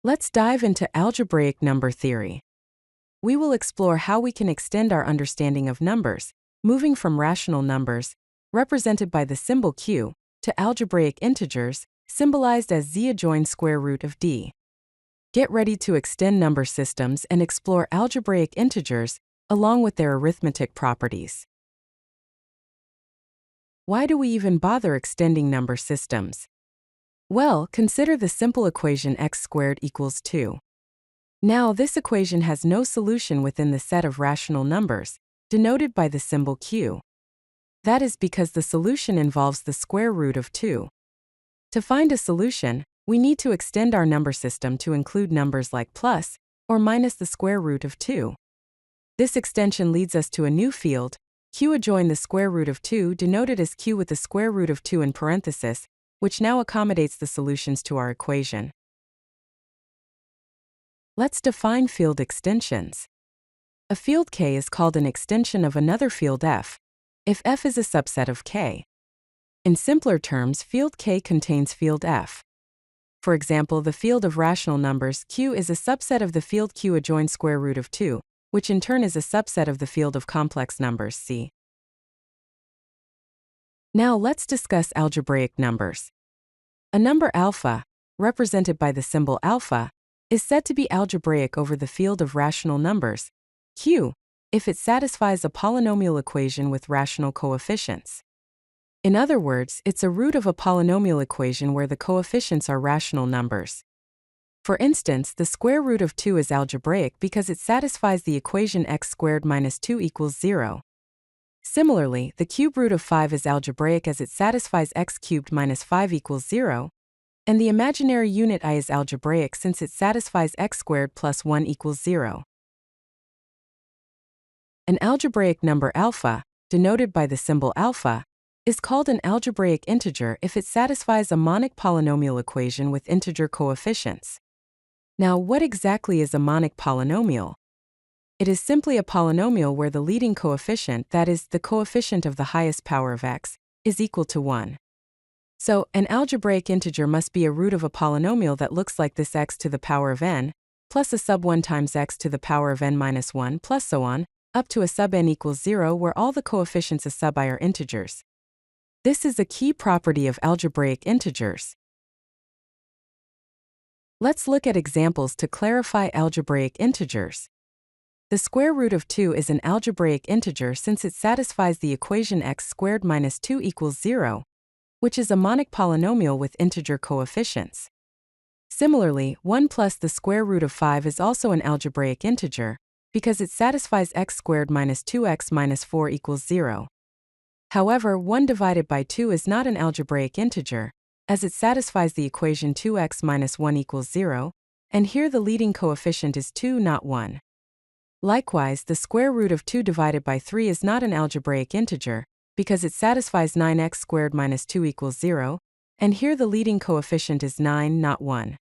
Let's dive into algebraic number theory. We will explore how we can extend our understanding of numbers, moving from rational numbers, represented by the symbol q, to algebraic integers, symbolized as z adjoin square root of d. Get ready to extend number systems and explore algebraic integers, along with their arithmetic properties. Why do we even bother extending number systems? Well, consider the simple equation x squared equals 2. Now, this equation has no solution within the set of rational numbers, denoted by the symbol q. That is because the solution involves the square root of 2. To find a solution, we need to extend our number system to include numbers like plus or minus the square root of 2. This extension leads us to a new field, q adjoin the square root of 2, denoted as q with the square root of 2 in parenthesis, which now accommodates the solutions to our equation. Let's define field extensions. A field K is called an extension of another field F, if F is a subset of K. In simpler terms, field K contains field F. For example, the field of rational numbers Q is a subset of the field Q adjoin square root of 2, which in turn is a subset of the field of complex numbers C. Now let's discuss algebraic numbers. A number alpha, represented by the symbol alpha, is said to be algebraic over the field of rational numbers, Q, if it satisfies a polynomial equation with rational coefficients. In other words, it's a root of a polynomial equation where the coefficients are rational numbers. For instance, the square root of 2 is algebraic because it satisfies the equation x squared minus 2 equals 0. Similarly, the cube root of 5 is algebraic as it satisfies x cubed minus 5 equals 0, and the imaginary unit I is algebraic since it satisfies x squared plus 1 equals 0. An algebraic number alpha, denoted by the symbol alpha, is called an algebraic integer if it satisfies a monic polynomial equation with integer coefficients. Now, what exactly is a monic polynomial? It is simply a polynomial where the leading coefficient, that is, the coefficient of the highest power of x, is equal to 1. So, an algebraic integer must be a root of a polynomial that looks like this x to the power of n, plus a sub 1 times x to the power of n minus 1, plus so on, up to a sub n equals 0 where all the coefficients a sub I are integers. This is a key property of algebraic integers. Let's look at examples to clarify algebraic integers. The square root of 2 is an algebraic integer since it satisfies the equation x squared minus 2 equals 0, which is a monic polynomial with integer coefficients. Similarly, 1 plus the square root of 5 is also an algebraic integer, because it satisfies x squared minus 2x minus 4 equals 0. However, 1 divided by 2 is not an algebraic integer, as it satisfies the equation 2x minus 1 equals 0, and here the leading coefficient is 2, not 1. Likewise, the square root of 2 divided by 3 is not an algebraic integer, because it satisfies 9x squared minus 2 equals 0, and here the leading coefficient is 9, not 1.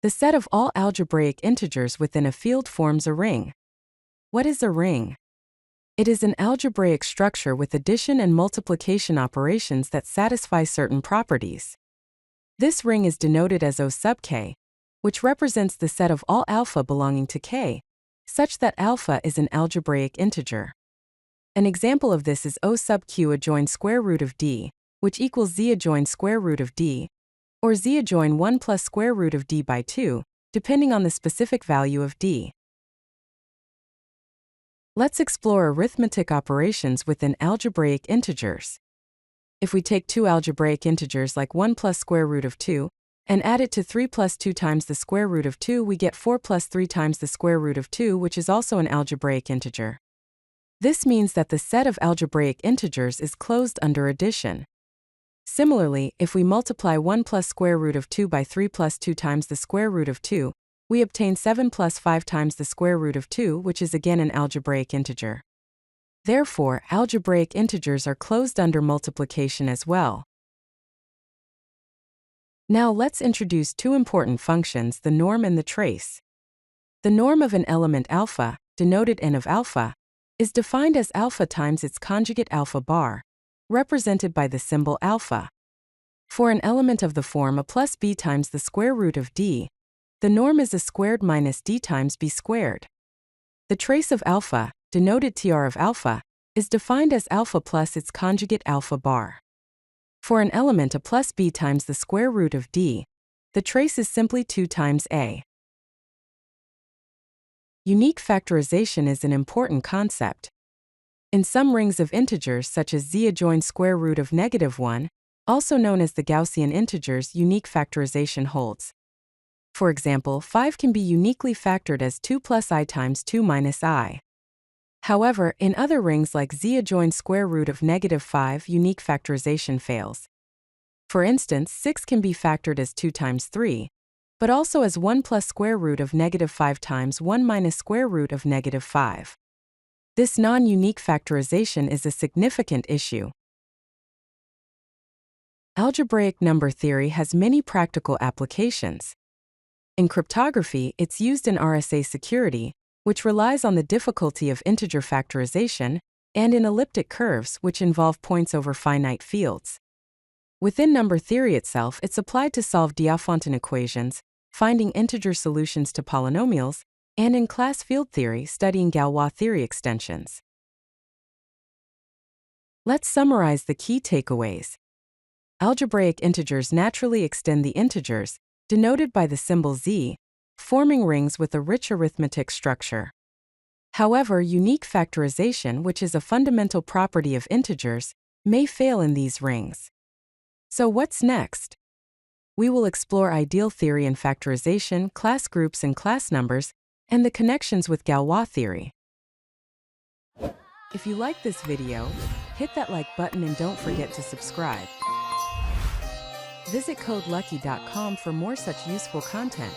The set of all algebraic integers within a field forms a ring. What is a ring? It is an algebraic structure with addition and multiplication operations that satisfy certain properties. This ring is denoted as O sub k, which represents the set of all alpha belonging to k, such that alpha is an algebraic integer. An example of this is O sub q adjoin square root of d, which equals z adjoin square root of d, or z adjoin 1 plus square root of d by 2, depending on the specific value of d. Let's explore arithmetic operations within algebraic integers. If we take two algebraic integers like 1 plus square root of 2, and add it to 3 plus 2 times the square root of 2, we get 4 plus 3 times the square root of 2, which is also an algebraic integer. This means that the set of algebraic integers is closed under addition. Similarly, if we multiply 1 plus square root of 2 by 3 plus 2 times the square root of 2, we obtain 7 plus 5 times the square root of 2, which is again an algebraic integer. Therefore, algebraic integers are closed under multiplication as well. Now let's introduce two important functions, the norm and the trace. The norm of an element alpha, denoted n of alpha, is defined as alpha times its conjugate alpha bar, represented by the symbol alpha. For an element of the form a plus b times the square root of d, the norm is a squared minus d times b squared. The trace of alpha, denoted tr of alpha, is defined as alpha plus its conjugate alpha bar. For an element a plus b times the square root of d, the trace is simply 2 times a. Unique factorization is an important concept. In some rings of integers such as z adjoin square root of -1, also known as the Gaussian integers, unique factorization holds. For example, 5 can be uniquely factored as 2 plus I times 2 minus I. However, in other rings like z adjoin square root of -5, unique factorization fails. For instance, 6 can be factored as 2 times 3, but also as 1 plus square root of -5 times 1 minus square root of -5. This non-unique factorization is a significant issue. Algebraic number theory has many practical applications. In cryptography, it's used in RSA security, which relies on the difficulty of integer factorization, and in elliptic curves, which involve points over finite fields. Within number theory itself, it's applied to solve Diophantine equations, finding integer solutions to polynomials, and in class field theory, studying Galois theory extensions. Let's summarize the key takeaways. Algebraic integers naturally extend the integers, denoted by the symbol z, forming rings with a rich arithmetic structure. However, unique factorization, which is a fundamental property of integers, may fail in these rings. So what's next? We will explore ideal theory in factorization, class groups and class numbers, and the connections with Galois theory. If you like this video, hit that like button and don't forget to subscribe. Visit CodeLucky.com for more such useful content.